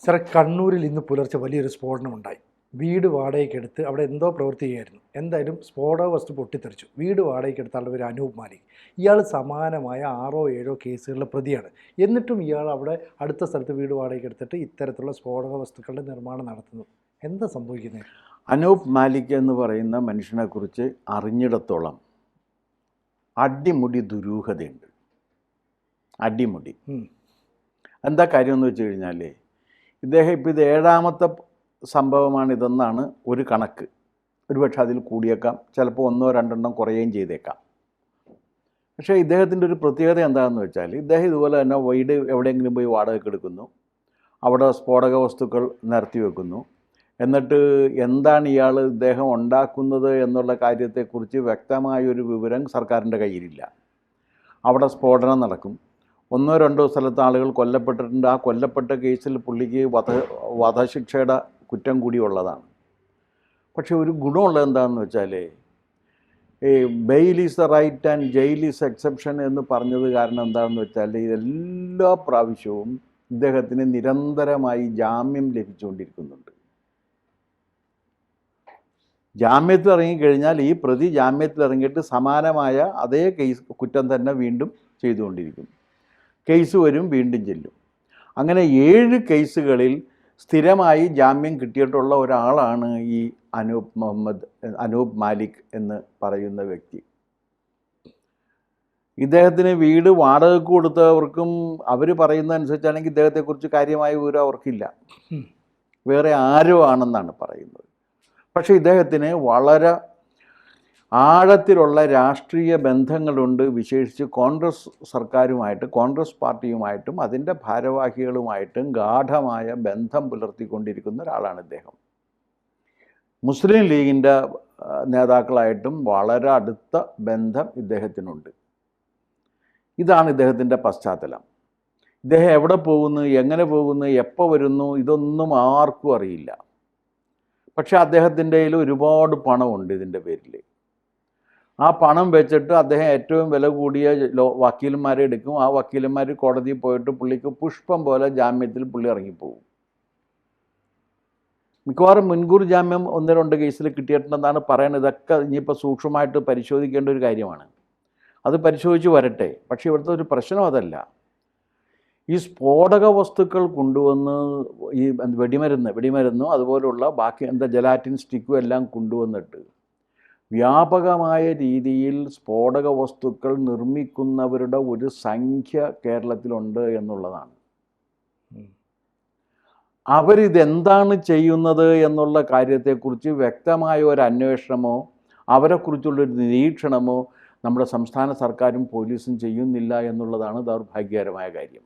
സാറേ, കണ്ണൂരിൽ ഇന്ന് പുലർച്ചെ വലിയൊരു സ്ഫോടനമുണ്ടായി. വീട് വാടകയ്ക്കെടുത്ത് അവിടെ എന്തോ പ്രവർത്തിക്കുകയായിരുന്നു. എന്തായാലും സ്ഫോടക വസ്തു പൊട്ടിത്തെറിച്ചു. വീട് വാടകയ്ക്കെടുത്ത ആളുടെ പേര് അനൂപ് മാലിക്. ഇയാൾ സമാനമായ 6 7 കേസുകളിലെ പ്രതിയാണ്. എന്നിട്ടും ഇയാൾ അവിടെ അടുത്ത സ്ഥലത്ത് വീട് വാടകയ്ക്കെടുത്തിട്ട് ഇത്തരത്തിലുള്ള സ്ഫോടക വസ്തുക്കളുടെ നിർമ്മാണം നടത്തുന്നു. എന്താ സംഭവിക്കുന്നത്? അനൂപ് മാലിക് എന്ന് പറയുന്ന മനുഷ്യനെക്കുറിച്ച് അറിഞ്ഞിടത്തോളം അടിമുടി ദുരൂഹതയുണ്ട്. അടിമുടി. എന്താ കാര്യം എന്ന് വെച്ച് കഴിഞ്ഞാൽ, ഇദ്ദേഹം ഇപ്പോൾ ഇത് 7ാമത്തെ സംഭവമാണിതെന്നാണ് ഒരു കണക്ക്. ഒരുപക്ഷെ അതിൽ കൂടിയേക്കാം, ചിലപ്പോൾ 1 2 എണ്ണം കുറയുകയും ചെയ്തേക്കാം. പക്ഷേ ഇദ്ദേഹത്തിൻ്റെ ഒരു പ്രത്യേകത എന്താണെന്ന് വെച്ചാൽ, ഇദ്ദേഹം ഇതുപോലെ തന്നെ വീട് എവിടെയെങ്കിലും പോയി വാടകയ്ക്ക് എടുക്കുന്നു, അവിടെ സ്ഫോടക വസ്തുക്കൾ നിരത്തി വെക്കുന്നു. എന്നിട്ട് എന്താണ് ഇദ്ദേഹം ഉണ്ടാക്കുന്നത് എന്നുള്ള കാര്യത്തെക്കുറിച്ച് വ്യക്തമായൊരു വിവരം സർക്കാരിൻ്റെ കയ്യിലില്ല. അവിടെ സ്ഫോടനം നടക്കും. 1 2 സ്ഥലത്ത് ആളുകൾ കൊല്ലപ്പെട്ടിട്ടുണ്ട്. ആ കൊല്ലപ്പെട്ട കേസിൽ പുള്ളിക്ക് വധശിക്ഷയുടെ കുറ്റം കൂടി ഉള്ളതാണ്. പക്ഷേ ഒരു ഗുണമുള്ളത് എന്താണെന്ന് വെച്ചാൽ, ഈ bail is the right and jail is exception എന്ന് പറഞ്ഞത് കാരണം എന്താണെന്ന് വെച്ചാൽ, എല്ലാ പ്രാവശ്യവും ഇദ്ദേഹത്തിന് നിരന്തരമായി ജാമ്യം ലഭിച്ചുകൊണ്ടിരിക്കുന്നുണ്ട്. ജാമ്യത്തിൽ ഇറങ്ങിക്കഴിഞ്ഞാൽ ഈ പ്രതി ജാമ്യത്തിൽ ഇറങ്ങിയിട്ട് സമാനമായ അതേ കുറ്റം തന്നെ വീണ്ടും ചെയ്തുകൊണ്ടിരിക്കും. കേസ് വരും, വീണ്ടും ചെല്ലും. അങ്ങനെ 7 കേസുകളിൽ സ്ഥിരമായി ജാമ്യം കിട്ടിയിട്ടുള്ള ഒരാളാണ് ഈ അനൂപ് മാലിക് എന്ന് പറയുന്ന വ്യക്തി. ഇദ്ദേഹത്തിന് വീട് വാടകയ്ക്ക് കൊടുത്തവർക്കും അവർ പറയുന്നതനുസരിച്ചാണെങ്കിൽ ഇദ്ദേഹത്തെക്കുറിച്ച് കാര്യമായ വിവരം അവർക്കില്ല. വേറെ ആരോ ആണെന്നാണ് പറയുന്നത്. പക്ഷേ ഇദ്ദേഹത്തിന് വളരെ ആഴത്തിലുള്ള രാഷ്ട്രീയ ബന്ധങ്ങളുണ്ട്. വിശേഷിച്ച് കോൺഗ്രസ് സർക്കാരുമായിട്ട്, കോൺഗ്രസ് പാർട്ടിയുമായിട്ടും അതിൻ്റെ ഭാരവാഹികളുമായിട്ടും ഗാഢമായ ബന്ധം പുലർത്തിക്കൊണ്ടിരിക്കുന്ന ഒരാളാണ് ഇദ്ദേഹം. മുസ്ലിം ലീഗിൻ്റെ നേതാക്കളായിട്ടും വളരെ അടുത്ത ബന്ധം ഇദ്ദേഹത്തിനുണ്ട്. ഇതാണ് ഇദ്ദേഹത്തിൻ്റെ പശ്ചാത്തലം. ഇദ്ദേഹം എവിടെ പോകുന്നു, എങ്ങനെ പോകുന്നു, എപ്പോൾ വരുന്നു, ഇതൊന്നും ആർക്കും അറിയില്ല. പക്ഷേ അദ്ദേഹത്തിൻ്റെ കയ്യിൽ ഒരുപാട് പണമുണ്ട് ഇതിൻ്റെ പേരിൽ. ആ പണം വെച്ചിട്ട് അദ്ദേഹം ഏറ്റവും വില കൂടിയ വക്കീലന്മാരെ എടുക്കും. ആ വക്കീലന്മാർ കോടതിയിൽ പോയിട്ട് പുള്ളിക്ക് പുഷ്പം പോലെ ജാമ്യത്തിൽ പുള്ളി ഇറങ്ങിപ്പോകും. മിക്കവാറും മുൻകൂർ ജാമ്യം 1 2 കേസിൽ കിട്ടിയിട്ടുണ്ടെന്നാണ് പറയുന്നത്. ഇതൊക്കെ ഇനിയിപ്പോൾ സൂക്ഷ്മമായിട്ട് പരിശോധിക്കേണ്ട ഒരു കാര്യമാണ്. അത് പരിശോധിച്ച് വരട്ടെ. പക്ഷേ ഇവിടുത്തെ ഒരു പ്രശ്നം അതല്ല. ഈ സ്ഫോടക വസ്തുക്കൾ കൊണ്ടുവന്ന് ഈ വെടിമരുന്നും അതുപോലുള്ള ബാക്കി ജലാറ്റിൻ സ്റ്റിക്കും എല്ലാം കൊണ്ടുവന്നിട്ട് വ്യാപകമായ രീതിയിൽ സ്ഫോടക വസ്തുക്കൾ നിർമ്മിക്കുന്നവരുടെ ഒരു സംഖ്യ കേരളത്തിലുണ്ട് എന്നുള്ളതാണ്. അവരിതെന്താണ് ചെയ്യുന്നത് എന്നുള്ള കാര്യത്തെക്കുറിച്ച് വ്യക്തമായ ഒരു അന്വേഷണമോ അവരെക്കുറിച്ചുള്ളൊരു നിരീക്ഷണമോ നമ്മുടെ സംസ്ഥാന സർക്കാരും പോലീസും ചെയ്യുന്നില്ല എന്നുള്ളതാണ് ദൗർഭാഗ്യകരമായ കാര്യം.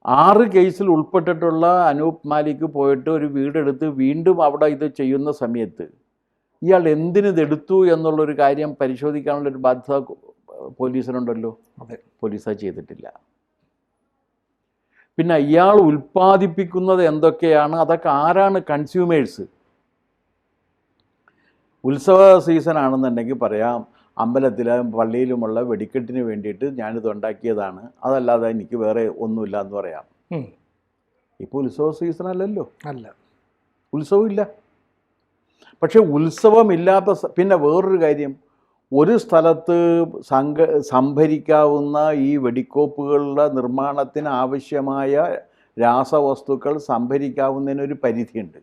6 കേസിൽ ഉൾപ്പെട്ടിട്ടുള്ള അനൂപ് മാലിക് പോയിട്ട് ഒരു വീടെടുത്ത് വീണ്ടും അവിടെ ഇത് ചെയ്യുന്ന സമയത്ത് ഇയാൾ എന്തിനിതെടുത്തു എന്നുള്ളൊരു കാര്യം പരിശോധിക്കാനുള്ളൊരു ബാധ്യത പോലീസിനുണ്ടല്ലോ. അതെ, പോലീസ് അത് ചെയ്തിട്ടില്ല. പിന്നെ ഇയാൾ ഉൽപ്പാദിപ്പിക്കുന്നത് എന്തൊക്കെയാണ്, അതൊക്കെ ആരാണ് കൺസ്യൂമേഴ്സ്? ഉത്സവ സീസൺ ആണെന്നുണ്ടെങ്കിൽ പറയാം, അമ്പലത്തിലും പള്ളിയിലുമുള്ള വെടിക്കെട്ടിന് വേണ്ടിയിട്ട് ഞാനിത് ഉണ്ടാക്കിയതാണ്, അതല്ലാതെ എനിക്ക് വേറെ ഒന്നുമില്ല എന്ന് പറയാം. ഇപ്പോൾ ഉത്സവ സീസൺ അല്ലല്ലോ, അല്ല, ഉത്സവമില്ല. പക്ഷെ ഉത്സവമില്ലാത്ത പിന്നെ വേറൊരു കാര്യം, ഒരു സ്ഥലത്ത് സംഭരിക്കാവുന്ന ഈ വെടിക്കോപ്പുകളുടെ നിർമ്മാണത്തിന് ആവശ്യമായ രാസവസ്തുക്കൾ സംഭരിക്കാവുന്നതിനൊരു പരിധിയുണ്ട്.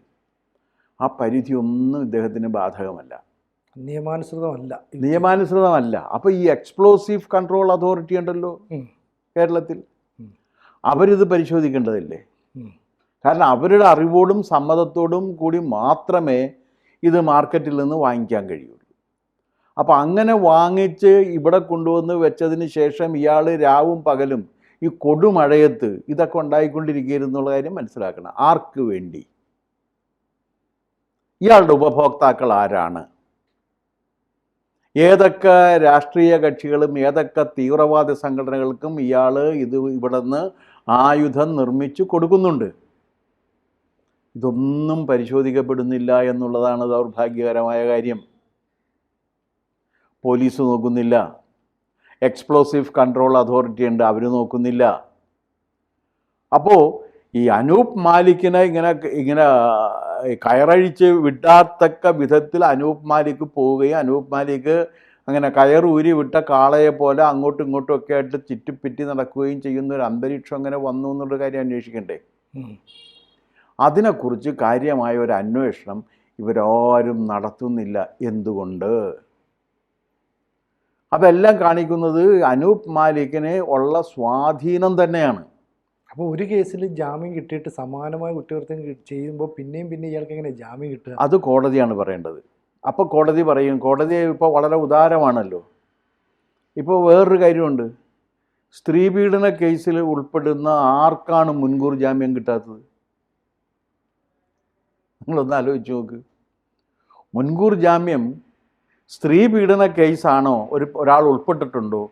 ആ പരിധി ഒന്നും ഇദ്ദേഹത്തിന് ബാധകമല്ല, നിയമാനുസൃതമല്ല. അപ്പോൾ ഈ എക്സ്പ്ലോസീവ് കൺട്രോൾ അതോറിറ്റി ഉണ്ടല്ലോ കേരളത്തിൽ, അവരിത് പരിശോധിക്കേണ്ടതില്ലേ? കാരണം അവരുടെ അറിവോടും സമ്മതത്തോടും കൂടി മാത്രമേ ഇത് മാർക്കറ്റിൽ നിന്ന് വാങ്ങിക്കാൻ കഴിയുള്ളൂ. അപ്പോൾ അങ്ങനെ വാങ്ങിച്ച് ഇവിടെ കൊണ്ടുവന്ന് വെച്ചതിന് ശേഷം ഇയാൾ രാവും പകലും ഈ കൊടുമഴയത്ത് ഇതൊക്കെ ഉണ്ടായിക്കൊണ്ടിരിക്കുകയെന്നുള്ള കാര്യം മനസ്സിലാക്കണം. ആർക്ക് വേണ്ടി? ഇയാളുടെ ഉപഭോക്താക്കൾ ആരാണ്? ഏതൊക്കെ രാഷ്ട്രീയ കക്ഷികളും ഏതൊക്കെ തീവ്രവാദ സംഘടനകൾക്കും ഇയാൾ ഇവിടെ നിന്ന് ആയുധം നിർമ്മിച്ചു കൊടുക്കുന്നുണ്ട്. ഇതൊന്നും പരിശോധിക്കപ്പെടുന്നില്ല എന്നുള്ളതാണ് ദൗർഭാഗ്യകരമായ കാര്യം. പോലീസ് നോക്കുന്നില്ല, എക്സ്പ്ലോസീവ് കൺട്രോൾ അതോറിറ്റി ഉണ്ട്, അവർ നോക്കുന്നില്ല. അപ്പോൾ ഈ അനൂപ് മാലിക്കിനെ ഇങ്ങനെ കയറഴിച്ച് വിടാത്തക്ക വിധത്തിൽ അനൂപ് മാലിക് പോവുകയും അനൂപ് മാലിക് അങ്ങനെ കയറൂരി വിട്ട കാളയെ പോലെ അങ്ങോട്ടും ഇങ്ങോട്ടും ഒക്കെ ആയിട്ട് ചുറ്റിപ്പറ്റി നടക്കുകയും ചെയ്യുന്ന ഒരു അന്തരീക്ഷം അങ്ങനെ വന്നു എന്നുള്ള കാര്യം അന്വേഷിക്കണ്ടേ? അതിനെക്കുറിച്ച് കാര്യമായ ഒരു അന്വേഷണം ഇവരാരും നടത്തുന്നില്ല. എന്തുകൊണ്ട്? അതെല്ലാം കാണിക്കുന്നത് അനൂപ് മാലിക്കിന് ഉള്ള സ്വാധീനം തന്നെയാണ്. അപ്പോൾ ഒരു കേസിൽ ജാമ്യം കിട്ടിയിട്ട് സമാനമായ കുറ്റകൃത്യം ചെയ്യുമ്പോൾ പിന്നെയും ഇയാൾക്ക് എങ്ങനെ ജാമ്യം കിട്ടുക? അത് കോടതിയാണ് പറയേണ്ടത്. അപ്പോൾ കോടതി പറയും. കോടതി ഇപ്പോൾ വളരെ ഉദാരമാണല്ലോ. ഇപ്പോൾ വേറൊരു കാര്യമുണ്ട്. സ്ത്രീപീഡന കേസിൽ ഉൾപ്പെടുന്ന ആർക്കാണ് മുൻകൂർ ജാമ്യം കിട്ടാത്തത്? നിങ്ങളൊന്ന് ആലോചിച്ച് നോക്ക്. മുൻകൂർ ജാമ്യം സ്ത്രീപീഡന കേസാണോ ഒരാൾ ഉൾപ്പെട്ടിട്ടുണ്ടോ,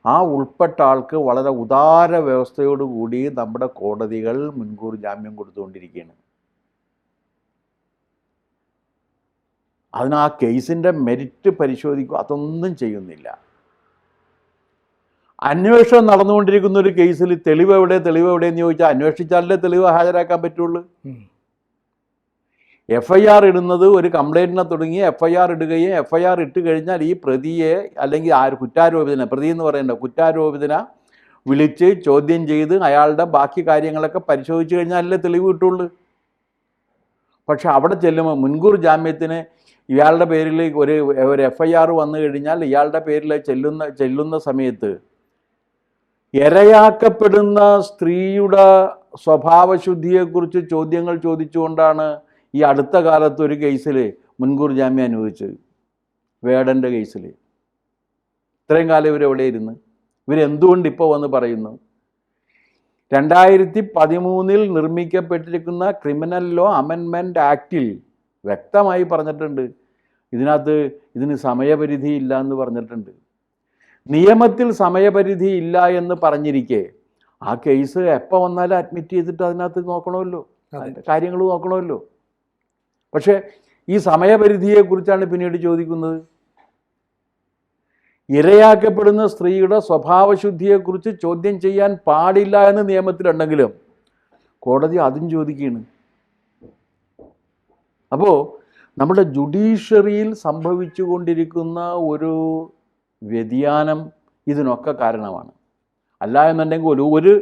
ആ ഉൾപ്പെട്ട ആൾക്ക് വളരെ ഉദാര വ്യവസ്ഥയോടുകൂടി നമ്മുടെ കോടതികൾ മുൻകൂർ ജാമ്യം കൊടുത്തുകൊണ്ടിരിക്കുകയാണ്. അതിന് ആ കേസിൻ്റെ മെരിറ്റ് പരിശോധിക്കുക, അതൊന്നും ചെയ്യുന്നില്ല. അന്വേഷണം നടന്നുകൊണ്ടിരിക്കുന്ന ഒരു കേസിൽ തെളിവ് എവിടെയെന്ന് ചോദിച്ചാൽ അന്വേഷിച്ചാലേ തെളിവ് ഹാജരാക്കാൻ പറ്റുള്ളൂ. FIR ഇടുന്നത് ഒരു കംപ്ലൈൻറ്റിനെ തുടങ്ങി FIR ഇടുകയും FIR ഇട്ട് കഴിഞ്ഞാൽ ഈ പ്രതിയെ അല്ലെങ്കിൽ കുറ്റാരോപിതനെ, പ്രതി എന്ന് പറയേണ്ട കുറ്റാരോപിതനെ വിളിച്ച് ചോദ്യം ചെയ്ത് അയാളുടെ ബാക്കി കാര്യങ്ങളൊക്കെ പരിശോധിച്ച് കഴിഞ്ഞാലല്ലേ തെളിവ് കിട്ടുള്ളൂ. പക്ഷെ അവിടെ ചെല്ലുമ്പോൾ മുൻകൂർ ജാമ്യത്തിന് ഇയാളുടെ പേരിൽ ഒരു FIR വന്നു കഴിഞ്ഞാൽ ഇയാളുടെ പേരിൽ ചെല്ലുന്ന സമയത്ത് ഇരയാക്കപ്പെടുന്ന സ്ത്രീയുടെ സ്വഭാവശുദ്ധിയെക്കുറിച്ച് ചോദ്യങ്ങൾ ചോദിച്ചുകൊണ്ടാണ് ഈ അടുത്ത കാലത്ത് ഒരു കേസിൽ മുൻകൂർ ജാമ്യം അനുവദിച്ചത്. വേടൻ്റെ കേസിൽ. ഇത്രയും കാലം ഇവരെവിടെ ഇരുന്ന്? ഇവരെന്തുകൊണ്ട് ഇപ്പോൾ വന്ന് പറയുന്നു? 2013 നിർമ്മിക്കപ്പെട്ടിരിക്കുന്ന ക്രിമിനൽ ലോ അമെൻമെൻറ്റ് ആക്റ്റിൽ വ്യക്തമായി പറഞ്ഞിട്ടുണ്ട്, ഇതിന് സമയപരിധി ഇല്ല എന്ന് പറഞ്ഞിട്ടുണ്ട്. നിയമത്തിൽ സമയപരിധി ഇല്ല എന്ന് പറഞ്ഞിരിക്കെ ആ കേസ് എപ്പോൾ വന്നാലും അഡ്മിറ്റ് ചെയ്തിട്ട് അതിനകത്ത് നോക്കണമല്ലോ, കാര്യങ്ങൾ നോക്കണമല്ലോ. പക്ഷേ ഈ സമയപരിധിയെക്കുറിച്ചാണ് പിന്നീട് ചോദിക്കുന്നത്. ഇരയാക്കപ്പെടുന്ന സ്ത്രീയുടെ സ്വഭാവശുദ്ധിയെക്കുറിച്ച് ചോദ്യം ചെയ്യാൻ പാടില്ല എന്ന് നിയമത്തിലുണ്ടെങ്കിലും കോടതി അതും ചോദിക്കുകയാണ്. അപ്പോൾ നമ്മുടെ ജുഡീഷ്യറിയിൽ സംഭവിച്ചുകൊണ്ടിരിക്കുന്ന ഒരു വ്യതിയാനം ഇതിനൊക്കെ കാരണമാണ്. അല്ല എന്നുണ്ടെങ്കിൽ ഒരു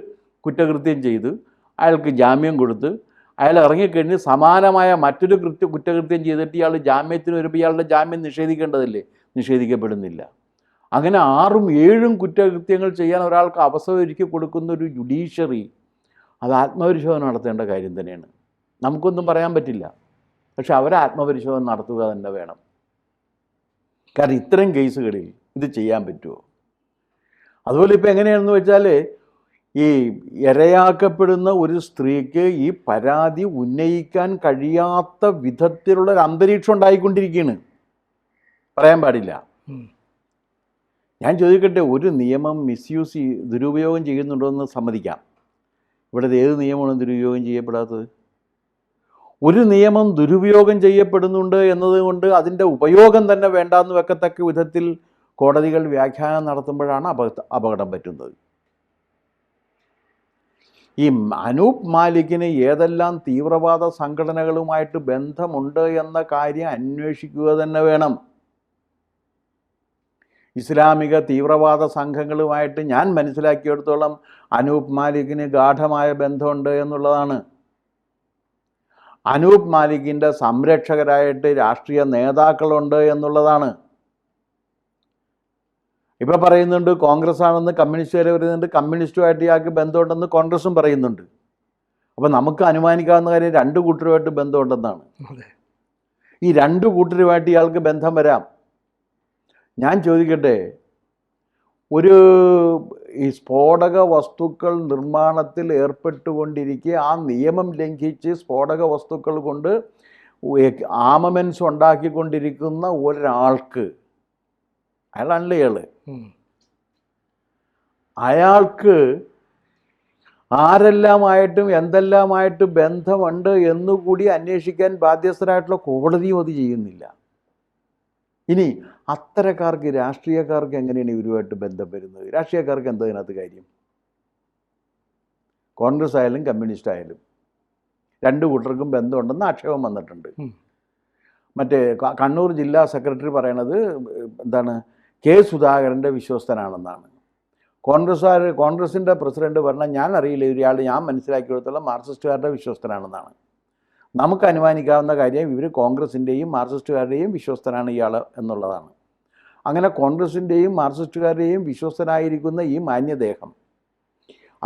കുറ്റകൃത്യം ചെയ്ത് അയാൾക്ക് ജാമ്യം കൊടുത്ത് അയാൾ ഇറങ്ങിക്കഴിഞ്ഞ് സമാനമായ മറ്റൊരു കുറ്റകൃത്യം ചെയ്തിട്ട് ഇയാൾ ജാമ്യത്തിന് വരുമ്പോൾ ഇയാളുടെ ജാമ്യം നിഷേധിക്കേണ്ടതല്ലേ? നിഷേധിക്കപ്പെടുന്നില്ല. അങ്ങനെ 6ഉം 7ഉം കുറ്റകൃത്യങ്ങൾ ചെയ്യാൻ ഒരാൾക്ക് അവസരം ഒരുക്കി കൊടുക്കുന്ന ഒരു ജുഡീഷ്യറി, അത് ആത്മപരിശോധന നടത്തേണ്ട കാര്യം തന്നെയാണ്. നമുക്കൊന്നും പറയാൻ പറ്റില്ല. പക്ഷെ അവരെ ആത്മപരിശോധന നടത്തുക തന്നെ വേണം. കാരണം ഇത്തരം കേസുകളിൽ ഇത് ചെയ്യാൻ പറ്റുമോ? അതുപോലെ ഇപ്പോൾ എങ്ങനെയാണെന്ന് വെച്ചാൽ ഈ ഇരയാക്കപ്പെടുന്ന ഒരു സ്ത്രീക്ക് ഈ പരാതി ഉന്നയിക്കാൻ കഴിയാത്ത വിധത്തിലുള്ളൊരു അന്തരീക്ഷം ഉണ്ടായിക്കൊണ്ടിരിക്കുകയാണ്. പറയാൻ പാടില്ല. ഞാൻ ചോദിക്കട്ടെ, ഒരു നിയമം ദുരുപയോഗം ചെയ്യുന്നുണ്ടോ എന്ന് സമ്മതിക്കാം. ഇവിടെ ഏത് നിയമമാണ് ദുരുപയോഗം ചെയ്യപ്പെടാത്തത്? ഒരു നിയമം ദുരുപയോഗം ചെയ്യപ്പെടുന്നുണ്ട് എന്നതുകൊണ്ട് അതിൻ്റെ ഉപയോഗം തന്നെ വേണ്ടാന്ന് വെക്കത്തക്ക വിധത്തിൽ കോടതികൾ വ്യാഖ്യാനം നടത്തുമ്പോഴാണ് അപകടം പറ്റുന്നത്. ഈ അനൂപ് മാലിക്കിന് ഏതെല്ലാം തീവ്രവാദ സംഘടനകളുമായിട്ട് ബന്ധമുണ്ട് എന്ന കാര്യം അന്വേഷിക്കുക തന്നെ വേണം. ഇസ്ലാമിക തീവ്രവാദ സംഘങ്ങളുമായിട്ട് ഞാൻ മനസ്സിലാക്കിയെടുത്തോളം അനൂപ് മാലിക്കിന് ഗാഢമായ ബന്ധമുണ്ട് എന്നുള്ളതാണ്. അനൂപ് മാലിക്കിൻ്റെ സംരക്ഷകരായിട്ട് രാഷ്ട്രീയ നേതാക്കളുണ്ട് എന്നുള്ളതാണ്. ഇപ്പോൾ പറയുന്നുണ്ട് കോൺഗ്രസ് ആണെന്ന് കമ്മ്യൂണിസ്റ്റുകാർ പറയുന്നുണ്ട്, കമ്മ്യൂണിസ്റ്റുമായിട്ട് ഇയാൾക്ക് ബന്ധമുണ്ടെന്ന് കോൺഗ്രസും പറയുന്നുണ്ട്. അപ്പോൾ നമുക്ക് അനുമാനിക്കാവുന്ന കാര്യം 2 കൂട്ടരുമായിട്ട് ബന്ധമുണ്ടെന്നാണ്. ഈ 2 കൂട്ടരുമായിട്ട് ഇയാൾക്ക് ബന്ധം വരാം. ഞാൻ ചോദിക്കട്ടെ, ഈ സ്ഫോടക വസ്തുക്കൾ നിർമ്മാണത്തിൽ ഏർപ്പെട്ടുകൊണ്ടിരിക്കെ ആ നിയമം ലംഘിച്ച് സ്ഫോടക വസ്തുക്കൾ കൊണ്ട് ആർമമെൻറ്റ്സ് ഉണ്ടാക്കിക്കൊണ്ടിരിക്കുന്ന ഒരാൾക്ക്, അയാളാണല്ലേ അയാൾക്ക് ആരെല്ലാമായിട്ടും എന്തെല്ലാമായിട്ട് ബന്ധമുണ്ട് എന്നുകൂടി അന്വേഷിക്കാൻ ബാധ്യസ്ഥരായിട്ടുള്ള കോടതിയും അത് ചെയ്യുന്നില്ല. ഇനി അത്തരക്കാർക്ക്, രാഷ്ട്രീയക്കാർക്ക് എങ്ങനെയാണ് ഇവരുമായിട്ട് ബന്ധം വരുന്നത്? രാഷ്ട്രീയക്കാർക്ക് എന്താ ഇതിനകത്ത് കാര്യം? കോൺഗ്രസ് ആയാലും കമ്മ്യൂണിസ്റ്റ് ആയാലും രണ്ട് കൂട്ടർക്കും ബന്ധമുണ്ടെന്ന് ആക്ഷേപം വന്നിട്ടുണ്ട്. മറ്റേ കണ്ണൂർ ജില്ലാ സെക്രട്ടറി പറയണത് എന്താണ്, കെ സുധാകരൻ്റെ വിശ്വസ്തനാണെന്നാണ്. കോൺഗ്രസിൻ്റെ പ്രസിഡന്റ് പറഞ്ഞാൽ ഞാൻ അറിയില്ല, ഇയാൾ ഞാൻ മനസ്സിലാക്കിയെടുത്തോളം മാർക്സിസ്റ്റുകാരുടെ വിശ്വസ്തനാണെന്നാണ്. നമുക്ക് അനുമാനിക്കാവുന്ന കാര്യം ഇവർ കോൺഗ്രസിൻ്റെയും മാർക്സിസ്റ്റുകാരുടെയും വിശ്വസ്തനാണ് ഇയാൾ എന്നുള്ളതാണ്. അങ്ങനെ കോൺഗ്രസിൻ്റെയും മാർക്സിസ്റ്റുകാരുടെയും വിശ്വസ്തനായിരിക്കുന്ന ഈ മാന്യദേഹം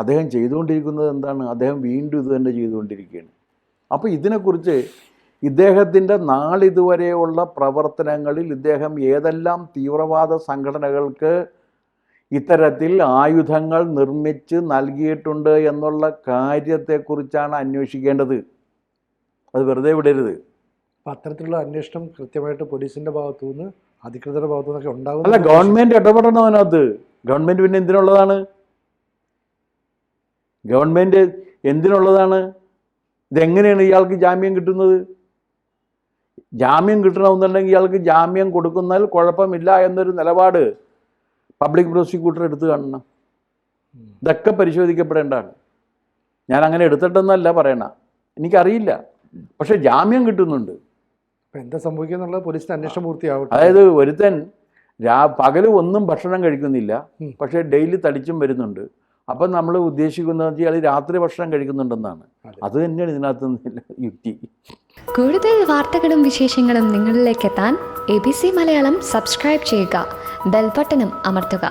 അദ്ദേഹം ചെയ്തുകൊണ്ടിരിക്കുന്നത് എന്താണ്? അദ്ദേഹം വീണ്ടും ഇത് തന്നെ ചെയ്തുകൊണ്ടിരിക്കുകയാണ്. അപ്പോൾ ഇതിനെക്കുറിച്ച് ഇദ്ദേഹത്തിൻ്റെ നാളിതുവരെയുള്ള പ്രവർത്തനങ്ങളിൽ ഇദ്ദേഹം ഏതെല്ലാം തീവ്രവാദ സംഘടനകൾക്ക് ഇത്തരത്തിൽ ആയുധങ്ങൾ നിർമ്മിച്ച് നൽകിയിട്ടുണ്ട് എന്നുള്ള കാര്യത്തെക്കുറിച്ചാണ് അന്വേഷിക്കേണ്ടത്. അത് വെറുതെ വിടരുത്. അപ്പം അത്തരത്തിലുള്ള അന്വേഷണം കൃത്യമായിട്ട് പോലീസിൻ്റെ ഭാഗത്തുനിന്ന് അധികൃതരുടെ ഭാഗത്തു നിന്നൊക്കെ ഉണ്ടാകും. അല്ല, ഗവൺമെൻറ് ഇടപെടണം അതിനകത്ത്. ഗവൺമെൻറ് പിന്നെ എന്തിനുള്ളതാണ്? ഗവൺമെൻറ് എന്തിനുള്ളതാണ്? ഇതെങ്ങനെയാണ് ഇയാൾക്ക് ജാമ്യം കിട്ടുന്നത്? ജാമ്യം കിട്ടണമെന്നുണ്ടെങ്കിൽ ഇയാൾക്ക് ജാമ്യം കൊടുക്കുന്നതിൽ കുഴപ്പമില്ല എന്നൊരു നിലപാട് പബ്ലിക് പ്രോസിക്യൂട്ടർ എടുത്തു കാണണം. ഇതൊക്കെ പരിശോധിക്കപ്പെടേണ്ടതാണ്. ഞാൻ അങ്ങനെ എടുത്തിട്ടെന്നല്ല പറയണ, എനിക്കറിയില്ല, പക്ഷെ ജാമ്യം കിട്ടുന്നുണ്ട്. അപ്പം എന്താ സംഭവിക്കുക എന്നുള്ളത് പോലീസിൻ്റെ അന്വേഷണം പൂർത്തിയാവട്ടെ. അതായത് ഒരുത്തൻ പകല് ഒന്നും ഭക്ഷണം കഴിക്കുന്നില്ല, പക്ഷേ ഡെയിലി തടിച്ചും വരുന്നുണ്ട്. അപ്പം നമ്മൾ ഉദ്ദേശിക്കുന്നത് വെച്ചാൽ രാത്രി ഭക്ഷണം കഴിക്കുന്നുണ്ടെന്നാണ്. അത് തന്നെയാണ് ഇതിനകത്ത് യുക്തി. കൂടുതൽ വാർത്തകളും വിശേഷങ്ങളും നിങ്ങളിലേക്ക് എത്താൻ ABC മലയാളം സബ്സ്ക്രൈബ് ചെയ്യുക, ബെൽബട്ടനും അമർത്തുക.